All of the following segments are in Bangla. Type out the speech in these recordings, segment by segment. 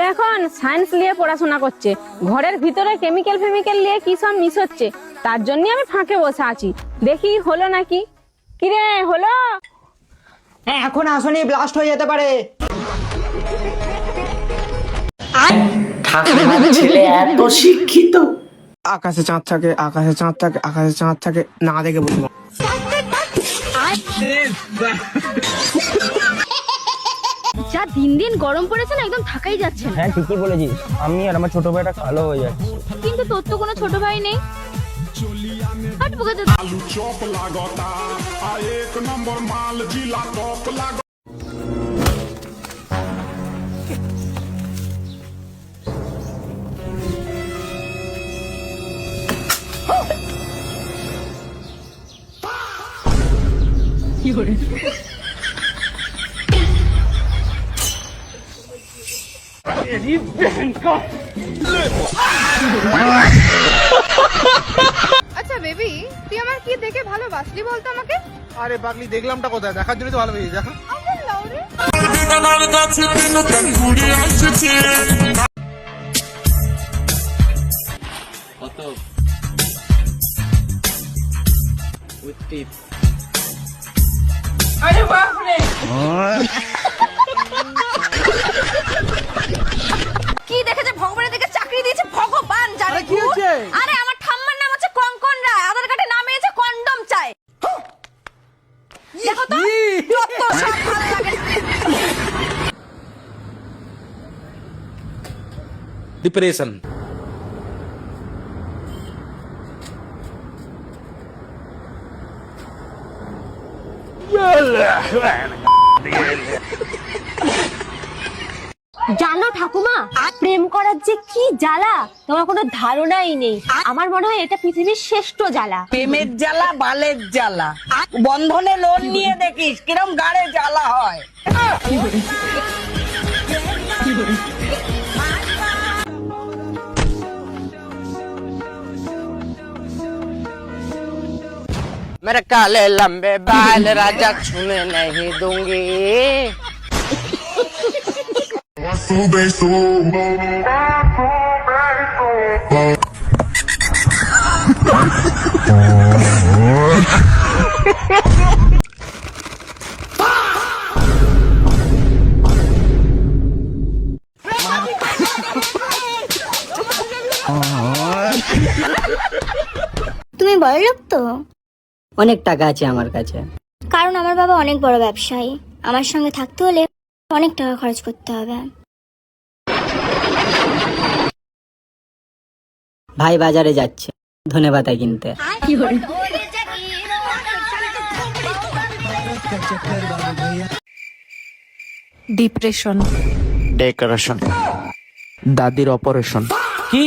ছেলে এখন সায়েন্স নিয়ে পড়াশোনা করছে, ঘরের ভিতরে কেমিক্যাল ফেমিক্যাল নিয়ে কি সব মিস হচ্ছে, তার জন্য আমি ফাঁকে বসে আছি, দেখি হলো নাকি। কিরে হলো? এখন আসনি, ব্লাস্ট হয়ে যেতে পারে। ঠাকুমার ছেলে এত শিক্ষিত। আকাশে চাঁদ থাকে, আকাশে চাঁদ থাকে, আকাশে চাঁদ থাকে, না দেখে বলবো। যা দিন দিন গরম পড়েছে না, একদম থাকাই যাচ্ছে না। হ্যাঁ ঠিকই বলেছিস, আমি আর আমার ছোট ভাইটা কালো হয়ে যাচ্ছে। কিন্তু তোর তো কোনো ছোট ভাই নেই। হাট বোকাতে। आलू चौक लागता आ एक नंबर माल जिला टॉप लाग আচ্ছা বেবি, তুই আমার কি দেখে ভালোবাসলি বলতো আমাকে? আরে পাগলি, দেখলামটা কোথায়? দেখার জন্য তো ভালোবেসে দেখা। আমার লাউ রে। কি দেখেছে ভগবানের দিকে চাকরি দিয়েছে, ভগবান জানে। কি হচ্ছে? আরে আমার ঠাম্মার নাম হচ্ছে কঙ্কন রায়, আধার কার্ডে নামে আছে কন্ডম চাই। দেখো তো যত সব ভালো লাগে। डिप्रेशन। জানো ঠাকুমা, প্রেম করার যে কি জ্বালা তোমার কোনো ধারণাই নেই। আমার মনে হয় এটা পৃথিবীর শ্রেষ্ঠ জ্বালা। প্রেমের জ্বালা, বালের জ্বালা। বন্ধনে লোন নিয়ে দেখিস কিরম গাড়ে জ্বালা হয়। मेरे काले लंबे बाल राजा छूने नहीं दूंगी। তুমি বড়লোক তো? অনেক টাকা আছে আমার কাছে। কারণ আমার বাবা অনেক বড় ব্যবসায়ী, আমার সঙ্গে থাকতে হলে অনেক টাকা খরচ করতে হবে। ভাই বাজারে যাচ্ছে ধনেপাতা কিনতে। ডিপ্রেশন। डेकोरेशन। দাদির অপারেশন। কি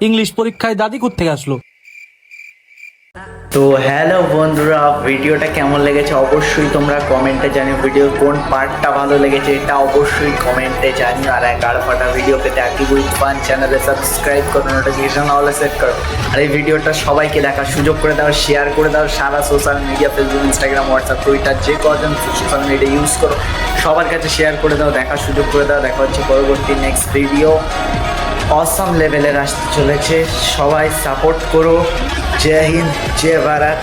ইংলিশ পরীক্ষায় দাদি কোত্থেকে আসলো? তো হ্যালো বন্ধুরা, ভিডিওটা কেমন লেগেছে অবশ্যই তোমরা কমেন্টে জানিও। ভিডিওর কোন পার্টটা ভালো লেগেছে এটা অবশ্যই কমেন্টে জানিও। আর গাড় ফাটা ভিডিও পেতে অ্যাক্টিভ উইথ ফান চ্যানেলে সাবস্ক্রাইব করো, নোটিফিকেশন অলে সেট করো। আর এই ভিডিওটা সবাইকে দেখার সুযোগ করে দাও, শেয়ার করে দাও। সারা social media, Facebook, Instagram, WhatsApp, Twitter যে কজন সোশ্যাল মিডিয়া ইউজ করো সবার কাছে শেয়ার করে দাও, দেখার সুযোগ করে দাও। দেখা হচ্ছে পরবর্তী নেক্সট ভিডিও। অসম লেভেলের আসতে চলেছে, সবাই সাপোর্ট করো। জয় হিন্দ, জয় ভারত।